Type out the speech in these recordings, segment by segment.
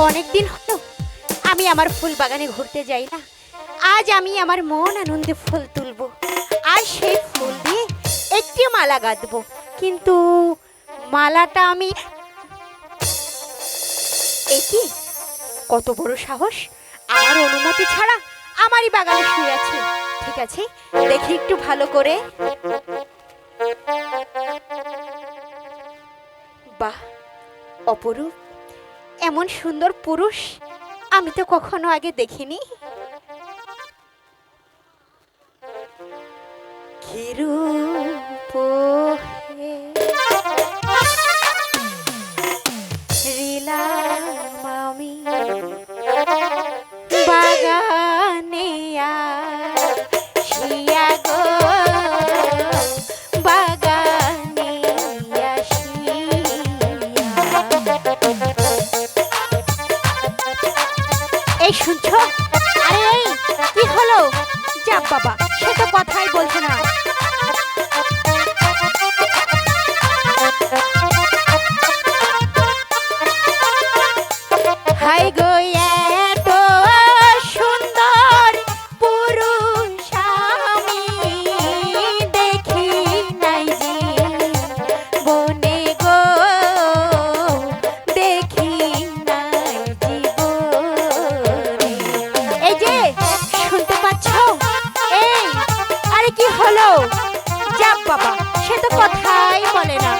অনেকদিন হলো আমি আমার ফুল বাগানে ঘুরতে যাই না। আজ আমি আমার মন আনন্দে ফুল তুলবো আর সেই ফুল দিয়ে একটি মালা গাঁথবো। কিন্তু মালাটা আমি একি কত বড় সাহস, আমার অনুমতি ছাড়া আমারই বাগানে শুয়ে আছে। ঠিক আছে, দেখি একটু ভালো করে। বাহ, অপরূপ, এমন সুন্দর পুরুষ আমি তো কখনো আগে দেখিনি। কি রূপ হে রিলাম আমি বাগানে আসিয়া গো, বাগানে আসিয়া। এই শুনছো? আরে এই কি হলো? যাব বাবা, সে তো কথাই বলছে না। হাই গো, এত সুন্দর পুরুষ আমি দেখি নাই জীবনে গো, দেখি নাই জীবনে। এই যে শুনতে পাচ্ছ? এই আরে কি হলো? যাব বাবা, সে তো কথাই বলে না।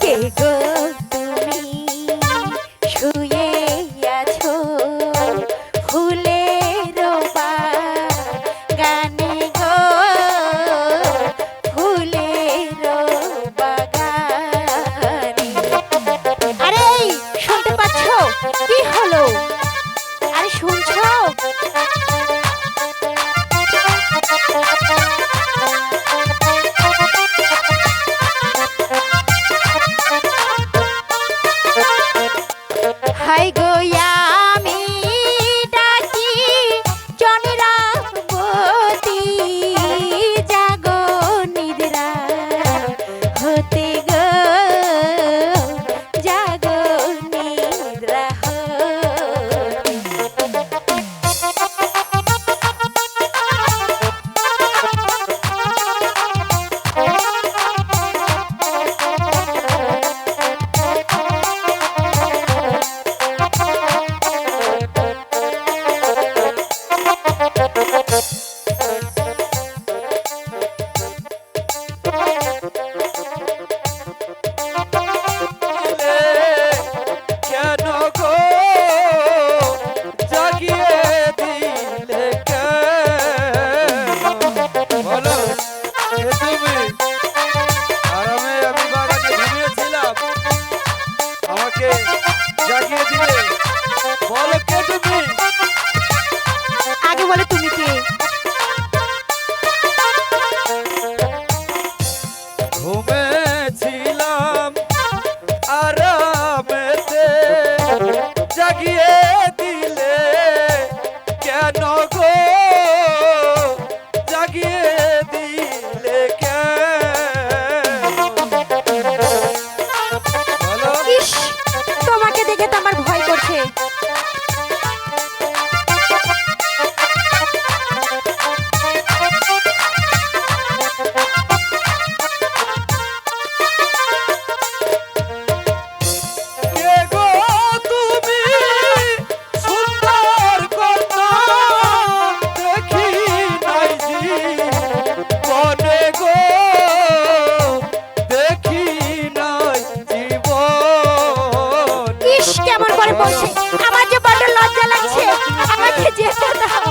কে গো তুমি শুয়ে আছো ফুলের বাগানে গো, ফুলের বাগানে। আরে শুনতে পাচ্ছ? কি হলো? আরে শুনছো? হাই গো, আমি ডাকি জনরাবতী, জাগো নিদ্রা হতে গো, জাগো নিদ্রা হতে। কেন গো জাগিয়ে দিলে বলো তুমি? আরামে আমি বাগানে ঘুমিয়েছিলাম, আমাকে জাগিয়ে দিলে। বলো কে তুমি? আগে বলে তুমি কে? ঘুমেছিলাম আরামেতে, জাগিয়ে দিলে কেন গো, জাগিয়ে দিলে কেন? বলো। ইস, তোমাকে দেখে তো আমার ভয় করছে। কে গো তুমি সুন্দর কন্যা, দেখি নাই জীবনে গো, দেখি নাই জীবনে। ইস, কেমন করে বলছে, আমার যে বড় লজ্জা লাগছে। আমাকে যেতে দাও,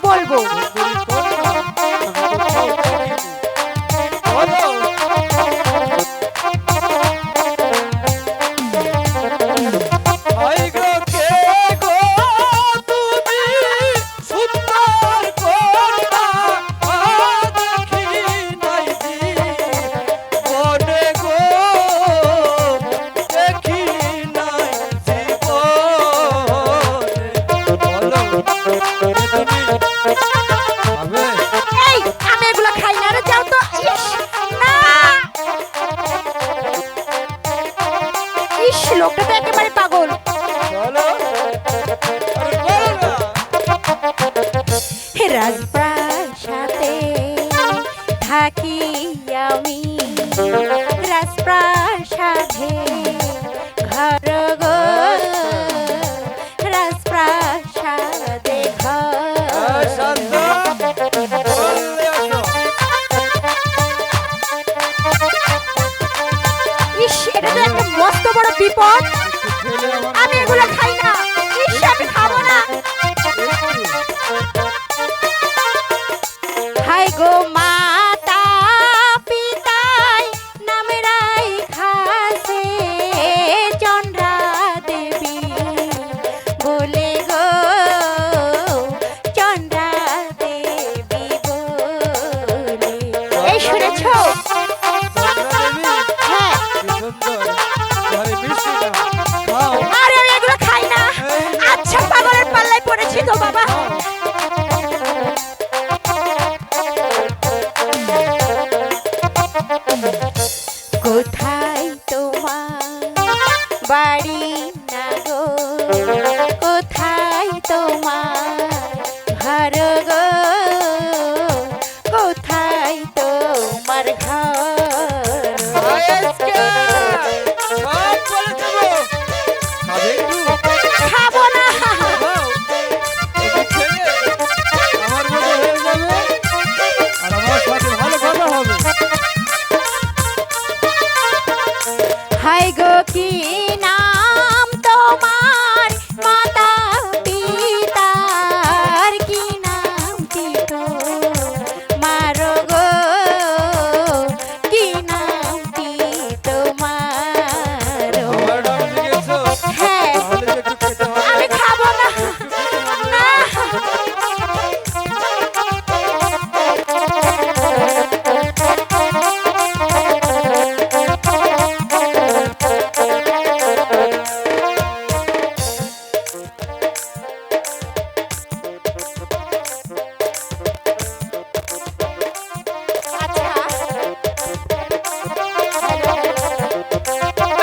বলবো। বলো। আই গো, কে গো তুমি সুন্দর কন্যা, দেখি নাই জীবনে গো, দেখি নাই জীবনে। বলো তুমি রাজপ্রাসাদে থাকি আমি, রাজপ্রাসাদে ঘর গো, রাজপ্রাসাদে ঘর। শান্ত বললে আসো। ইস, এটা তো একটা মস্ত বড় বিপদ। খেলে আমার আমি এগুলো খাই না। ইস, আমি খাবো না। হাই গো মাতা পিতায় নামে রাইখাছে চন্দ্রা দেবী বলে গো, চন্দ্রা দেবী বলে। এই শুনেছো? চন্দ্রা দেবী, হ্যাঁ। কি সুন্দর। ঘরে মিষ্টি না, খাও। আরে আমি এগুলো খাই না। আচ্ছা, পাগলের পাল্লায় পড়েছি তো বাবা। কোথায় তোমার বাড়ি না গো, কোথায় তোমার ঘর গো, কোথায় তোমার ঘর? আজকে সব বলে দেবো। খাবে একটু? খাবো না। খাও। একটু খেলে আমার মতো হয়ে যাবে, আর আমার সাথে ভালো কথা হবে। হাই গো কি নাম তোমার মাতা পিতার, কি নাম তো মারো গো, কি নাম তোমার? আমার নাম জিজ্ঞেসো? হ্যাঁ। তাহলে তো একটু খেতে হবে। আমি খাবো না। না।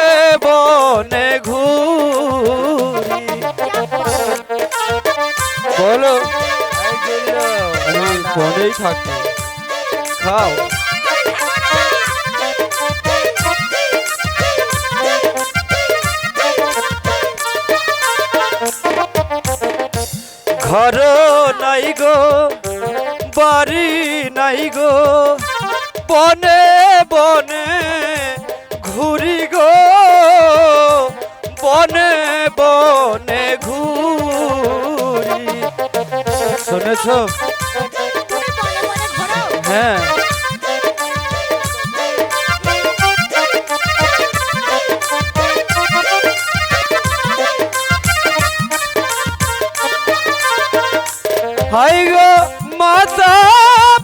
এ বনে ঘুরি। বলো। আমি বনেই থাকি, খাও। ঘর নাই গো, বাড়ি নাই গো, বনে বনে ঘুরি গো, বনে বনে ঘুরি। শুনেছ? তুমি বনে বনে ঘোরো? হ্যাঁ। হাই গো মাতা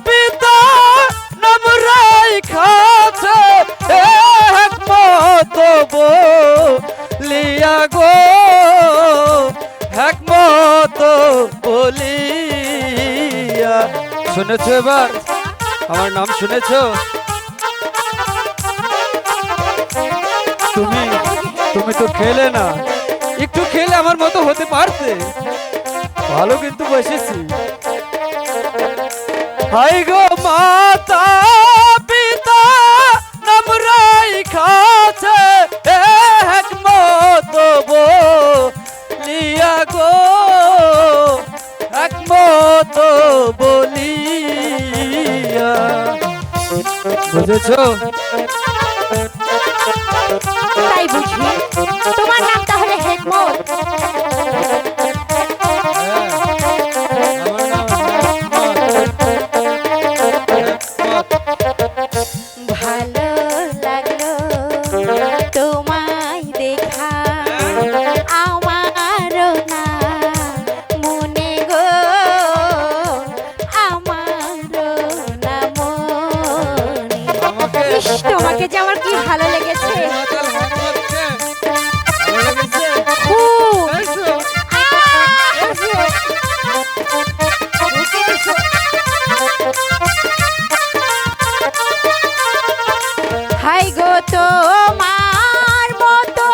পিতা নাম রাইখাছে একমত বলিয়া গো, একমত বলিয়া। শুনেছো এবার আমার নাম শুনেছো? তুমি তুমি তো খেলে না, একটু খেলে আমার মতো হতে পারতে। ভালো কিন্তু বসেছি। হাই গো মাতা পিতা নাম রাইখাছে একমত বলিয়া গো, একমত বলিয়া। বুঝেছো? তাই বুঝি। তোমার নাম তাহলে হেকমত। হ্যাঁ, আমার নাম হেকমত। ভালো লাগলো তোমায় দেখা, আমারও না মনে গো, আমারও না মনে। আমাকে ইস, তোমাকে যে আমার কি ভালো লেগেছে। মাতাল হেকমতকে ভালো লেগেছে? খুব। এসো, আহ! এসো, বুঝতে এসো। হাই গো তোমার মতো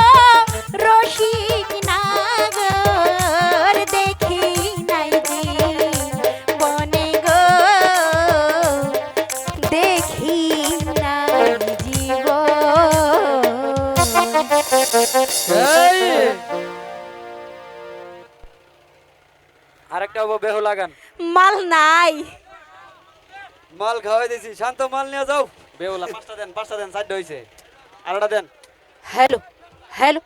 রসিক নাগর দেখি নাই যে বনে এই আরেকটা হবো বেহু লাগান। মাল নাই। মাল খাওয়াই দিছি, শান্ত মাল নিয়ে যাও। বেহুলা 5টা দেন, 5টা দেন, 4টা হইছে। আরেকটা দেন। Hello hello